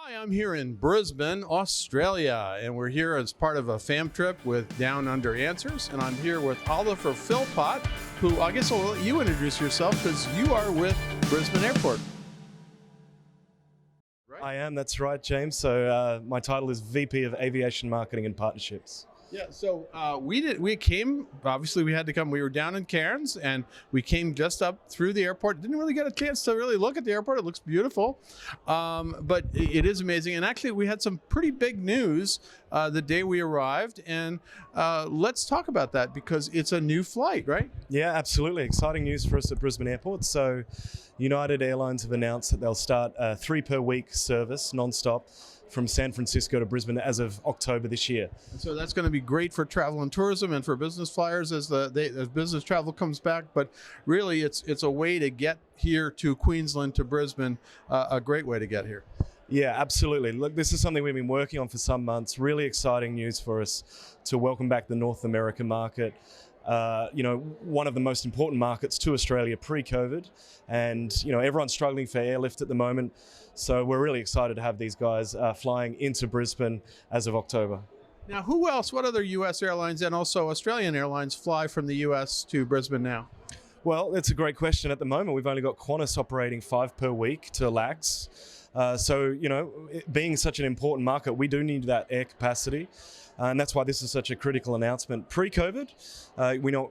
Hi, I'm here in Brisbane, Australia, and we're here as part of a fam trip with Down Under Answers. And I'm here with Oliver Philpott, who I guess I'll let you introduce yourself because you are with Brisbane Airport. Right? I am, that's right, James. So my title is VP of Aviation Marketing and Partnerships. Yeah, so we came, obviously we had to come, we were down in Cairns and we came just up through the airport. Didn't really get a chance to really look at the airport. It looks beautiful, but it is amazing. And actually we had some pretty big news the day we arrived, and let's talk about that because it's a new flight, right? Yeah, absolutely. Exciting news for us at Brisbane Airport. So United Airlines have announced that they'll start a 3 per week service non-stop from San Francisco to Brisbane as of October this year. And so that's going to be great for travel and tourism and for business flyers as business travel comes back. But really, it's a way to get here to Queensland, to Brisbane, a great way to get here. Yeah, absolutely. Look, this is something we've been working on for some months. Really exciting news for us to welcome back the North American market. One of the most important markets to Australia pre-COVID, and everyone's struggling for airlift at the moment. So we're really excited to have these guys flying into Brisbane as of October. Now, who else? What other U.S. airlines and also Australian airlines fly from the U.S. to Brisbane now? Well, it's a great question. At the moment, we've only got Qantas operating 5 per week to LAX. Being such an important market, we do need that air capacity. And that's why this is such a critical announcement. Pre-COVID,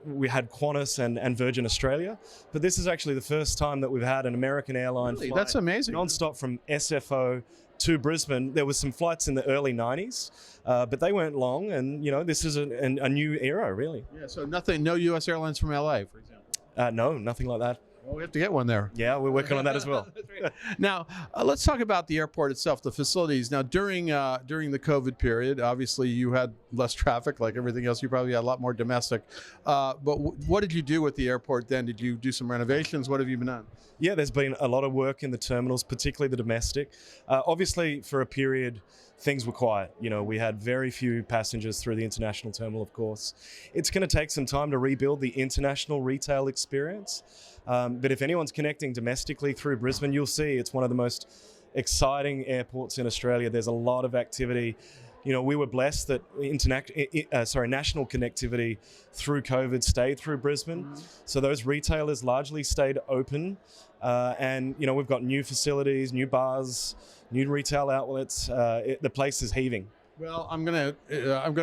we had Qantas and Virgin Australia, but this is actually the first time that we've had an American airline fly That's amazing. non-stop from SFO to Brisbane. There was some flights in the early 90s, but they weren't long, and this is a new era, really. Yeah, so no U.S. airlines from LA, for example? No, nothing like that. Well, we have to get one there. Yeah, we're working on that as well. Right. Now, let's talk about the airport itself, the facilities. Now, during the COVID period, obviously you had less traffic, like everything else. You probably had a lot more domestic. But what did you do with the airport then? Did you do some renovations? What have you been done? Yeah, there's been a lot of work in the terminals, particularly the domestic. Obviously, for a period, things were quiet. We had very few passengers through the international terminal, of course. It's going to take some time to rebuild the international retail experience. But if anyone's connecting domestically through Brisbane, you'll see it's one of the most exciting airports in Australia. There's a lot of activity. We were blessed that national connectivity through COVID stayed through Brisbane. Mm-hmm. So those retailers largely stayed open. And we've got new facilities, new bars, new retail outlets. The place is heaving. Well, I'm gonna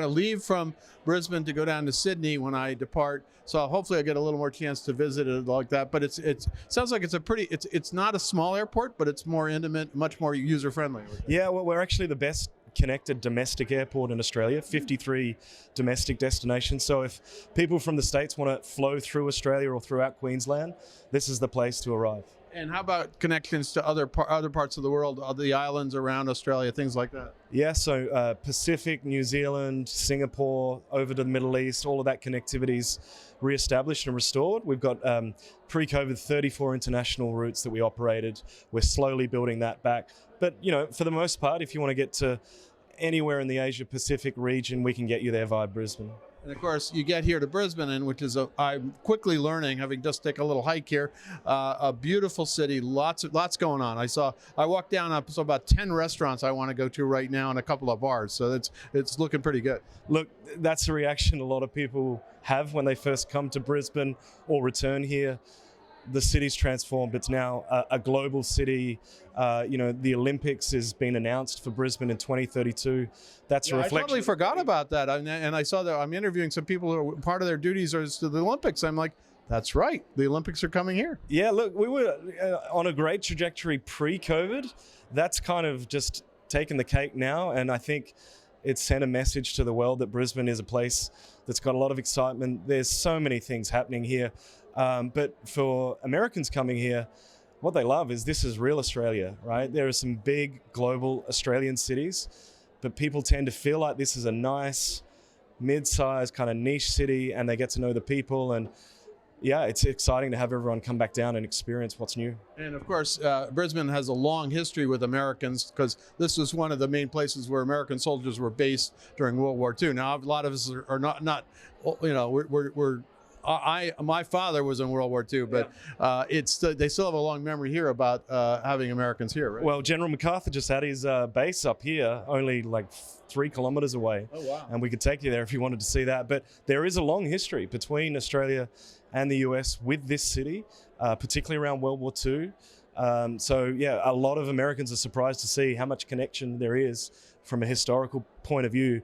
leave from Brisbane to go down to Sydney when I depart. So hopefully I get a little more chance to visit it like that. But it sounds like it's not a small airport, but it's more intimate, much more user friendly. Yeah, well, we're actually the best connected domestic airport in Australia, 53 domestic destinations. So if people from the States want to flow through Australia or throughout Queensland, this is the place to arrive. And how about connections to other parts of the world, the islands around Australia, things like that? Yeah, so Pacific, New Zealand, Singapore, over to the Middle East, all of that connectivity is re-established and restored. We've got pre-COVID 34 international routes that we operated. We're slowly building that back. But, for the most part, if you want to get to anywhere in the Asia-Pacific region, we can get you there via Brisbane. And of course, you get here to Brisbane, and which is I'm quickly learning, having just taken a little hike here, a beautiful city, lots going on. I walked down, I saw about 10 restaurants I want to go to right now and a couple of bars. So it's looking pretty good. Look, that's a reaction a lot of people have when they first come to Brisbane or return here. The city's transformed. It's now a global city. The Olympics has been announced for Brisbane in 2032. That's a reflection. I totally forgot about that. And I saw that I'm interviewing some people who are part of their duties is to the Olympics. I'm like, that's right. The Olympics are coming here. Yeah, look, we were on a great trajectory pre-COVID. That's kind of just taken the cake now. And I think it's sent a message to the world that Brisbane is a place that's got a lot of excitement. There's so many things happening here. But for Americans coming here, what they love is this is real Australia, right? There are some big global Australian cities, but people tend to feel like this is a nice, mid-sized kind of niche city, and they get to know the people. And yeah, it's exciting to have everyone come back down and experience what's new. And of course, Brisbane has a long history with Americans because this was one of the main places where American soldiers were based during World War II. Now, a lot of us are not we're my father was in World War II, but they still have a long memory here about having Americans here, right? Well, General MacArthur just had his base up here, only like 3 kilometers away. Oh, wow. And we could take you there if you wanted to see that. But there is a long history between Australia and the US with this city, particularly around World War II. So yeah, a lot of Americans are surprised to see how much connection there is from a historical point of view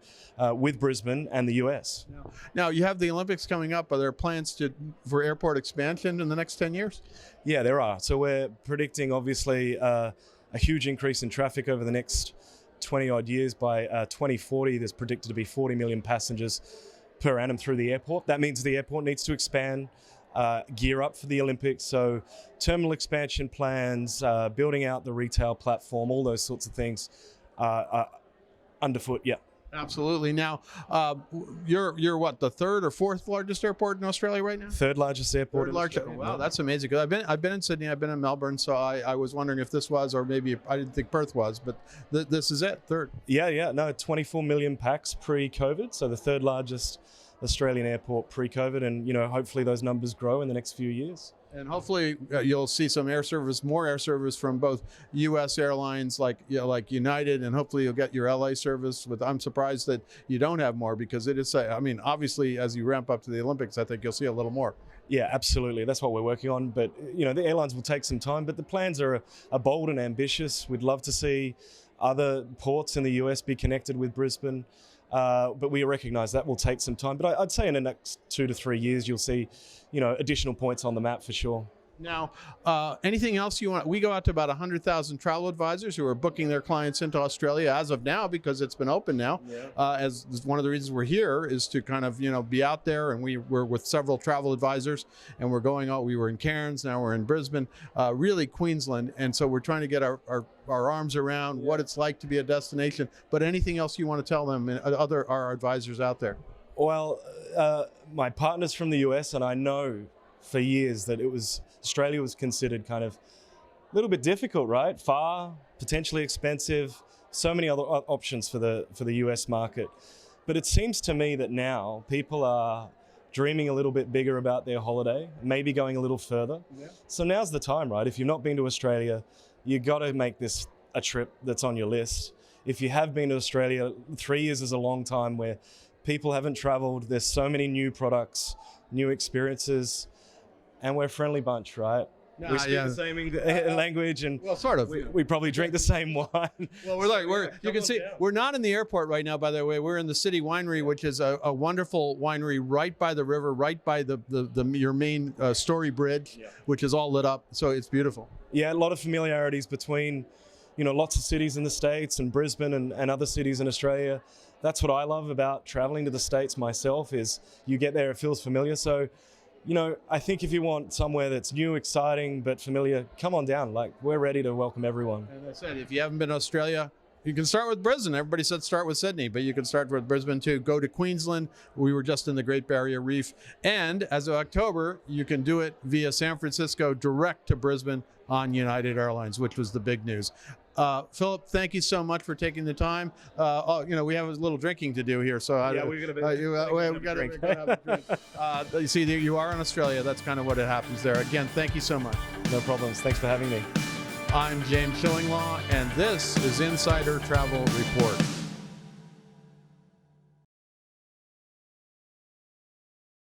with Brisbane and the US. Now you have the Olympics coming up. Are there plans for airport expansion in the next 10 years? Yeah, there are. So we're predicting obviously a huge increase in traffic over the next 20 odd years. By 2040, there's predicted to be 40 million passengers per annum through the airport. That means the airport needs to expand, gear up for the Olympics. So terminal expansion plans, building out the retail platform, all those sorts of things are underfoot. Yeah. Absolutely. Now, you're what, the 3rd or 4th largest airport in Australia right now? 3rd largest airport. Wow, that's amazing. Because I've been in Sydney, I've been in Melbourne, so I was wondering if this was, or maybe I didn't think Perth was, but this is it, 3rd. Yeah. No, 24 million pax pre-COVID, so the 3rd largest Australian airport pre-COVID, and hopefully those numbers grow in the next few years. And hopefully you'll see some more air service from both U.S. airlines like United, and hopefully you'll get your L.A. service. I'm surprised that you don't have more, because it is. I mean, obviously, as you ramp up to the Olympics, I think you'll see a little more. Yeah, absolutely. That's what we're working on. But the airlines will take some time. But the plans are bold and ambitious. We'd love to see other ports in the U.S. be connected with Brisbane. But we recognize that will take some time. But I'd say in the next 2 to 3 years, you'll see, additional points on the map for sure. Now, anything else you want? We go out to about 100,000 travel advisors who are booking their clients into Australia as of now, because it's been open now. Yeah. As one of the reasons we're here is to kind of, be out there, and we're with several travel advisors, and we're going out. We were in Cairns, now we're in Brisbane, really Queensland. And so we're trying to get our arms around what it's like to be a destination. But anything else you want to tell them and our advisors out there? Well, my partner's from the US, and I know for years that Australia was considered kind of a little bit difficult, right? Far, potentially expensive, so many other options for the US market. But it seems to me that now people are dreaming a little bit bigger about their holiday, maybe going a little further. Yeah. So now's the time, right? If you've not been to Australia, you got to make this a trip that's on your list. If you have been to Australia, 3 years is a long time where people haven't traveled. There's so many new products, new experiences, and we're a friendly bunch, right? We speak the same language, and sort of. We probably drink the same wine. Well, you can see we're not in the airport right now, by the way. We're in the City Winery, which is a wonderful winery right by the river, right by your main Story Bridge, which is all lit up. So it's beautiful. Yeah, a lot of familiarities between, lots of cities in the States and Brisbane and other cities in Australia. That's what I love about traveling to the States myself, is you get there, it feels familiar. So, I think if you want somewhere that's new, exciting, but familiar, come on down. Like, we're ready to welcome everyone. As I said, if you haven't been to Australia, you can start with Brisbane. Everybody said start with Sydney, but you can start with Brisbane too. Go to Queensland. We were just in the Great Barrier Reef. And as of October, you can do it via San Francisco direct to Brisbane on United Airlines, which was the big news. Philip, thank you so much for taking the time. We have a little drinking to do here, so we're gonna have a drink. You see, you are in Australia. That's kind of what it happens there. Again, thank you so much. No problems. Thanks for having me. I'm James Schillinglaw, and this is Insider Travel Report.